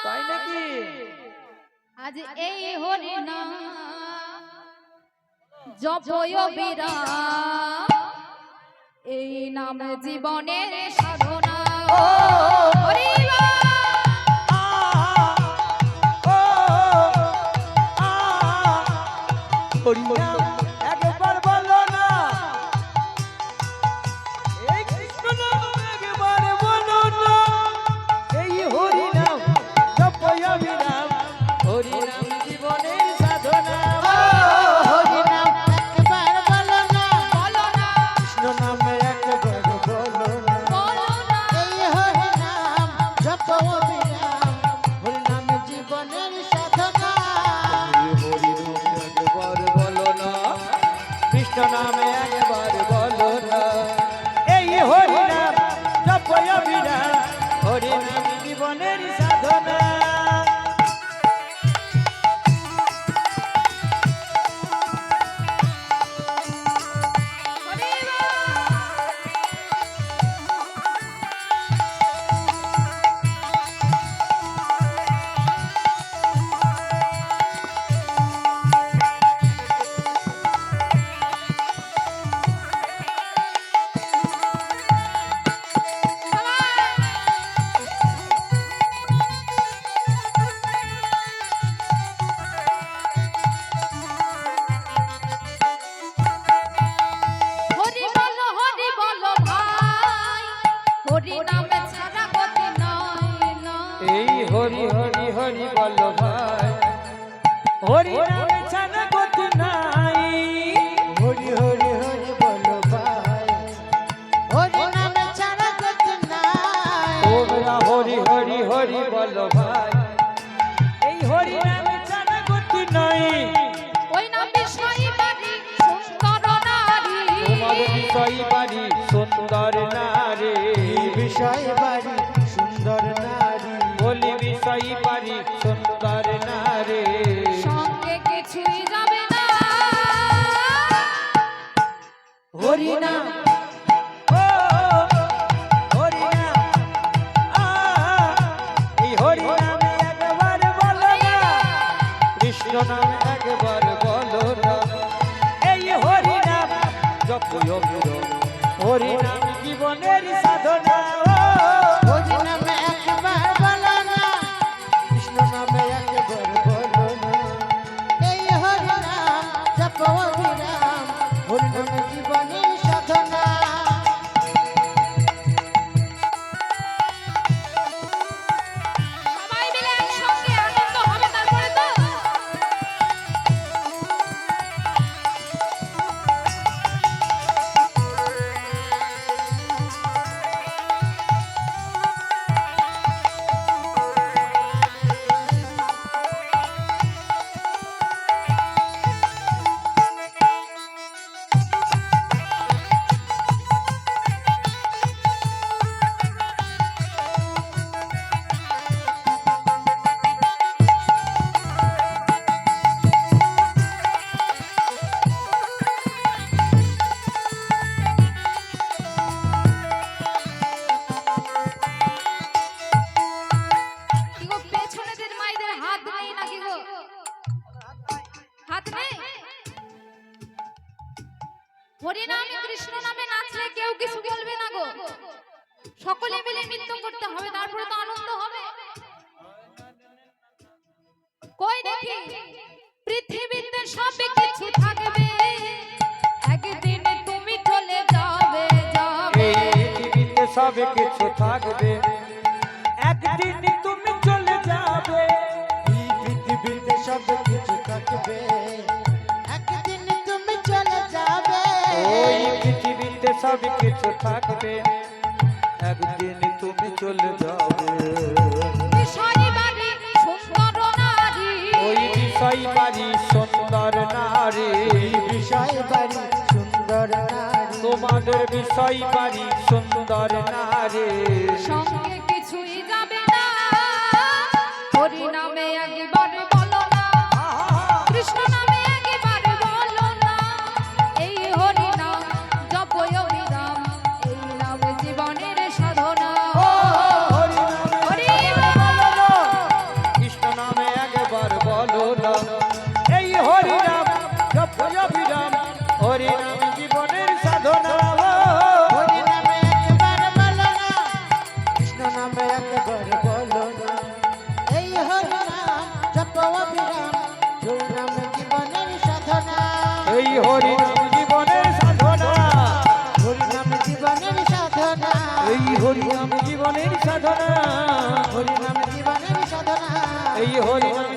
তাই নাকি? আজ এই হরি নাম জপয় বিরাম, এই নাম জীবনের সাধনা। হরি নাম একবার বলো না, এই কৃষ্ণ নাম একবার বলো না, এই হরি নাম জপয় বিরাম, হরি নাম জীবনের সাধনা। হরি নাম একবার বলো না, বলো না, কৃষ্ণ নাম একবার বলো না, বলো না, এই হরি নাম জপ বিরাম, হরি নাম জীবনের সাধনা। হরি নাম একবার বলো না, কৃষ্ণ নাম একবার বলো না, এই হরি নাম জপয় বিরাম, হরি নাম জীবনের সাধনা। হরি বলো ভাই, হরি নামে ছাড়া গতি নাই নাই। এই হরি হরি হরি বলো ভাই, হরি নাম ছাড়া গতি নাই। হরি হরি হরি বলো ভাই, হরি নাম ছাড়া গতি নাই। তোমরা হরি হরি হরি বলো ভাই, এই হরি নাম ছাড়া গতি নাই। ওই নাম বিষয় বাড়ি সুন্দর নারী, তোমার বিষয় বাড়ি সুন্দর নারী, বিষয় বাড়ি সুন্দর নারী, বলি বিষয় বাড়ি সুন্দর নারী। সঙ্গে কিছুই যাবে না। হরি নাম ও হরি নাম এই হরি নাম একবার বলো না, কৃষ্ণ নাম একবার বলো না, এই হরি নাম জপয় বিরাম, হরি নাম জীবনের সাধনা। হরি নাম একবার বলো না, কৃষ্ণ নাম একবার বলো না, এই হরি নাম জপ বিরাম, হরি নাম জীবনের সাধনা। সবাই মিলে একসঙ্গে আনন্দ হবে তারপরে তো। কি গো পেছনেদের মাইদের হাত নেই নাকি গো? হাত নেই? হরি নামে কৃষ্ণ নামে নাচলে কেউ কিছু বলবে না গো। সকলে মিলে নৃত্য করতে হবে, তারপরে তো আনন্দ হবে। কই দেখি পৃথিবীতে সব কিছু থাকবে, একদিন তুমি চলে যাবে যাবে। এই পৃথিবীতে সব কিছু থাকবে, একদিন তুমি চলে যাবে। এই পৃথিবীতে সব কিছু থাকবে, একদিন তুমি চলে যাবে। ওই পৃথিবীতে সব কিছু থাকবে, একদিন তুমি চলে যাবে। বিষয় বাড়ি সুন্দর নারী, ওই বিষয় বাড়ি সুন্দর নারী, বিষয় বাড়ি সুন্দর নারী, তোমাদের বিষয় বাড়ি সুন্দর নারী। সঙ্গে কিছুই যাবে না। হরি নামে একবার বলো না, কৃষ্ণ নামে একবার বলো না, এই হরি নাম জপয় বিরাম, এই নাম জীবনের সাধনা। হরি নাম হরি বলো না, এই হরিনাম জীবনের সাধনা হরি নাম জীবনের সাধনা এই হরিনাম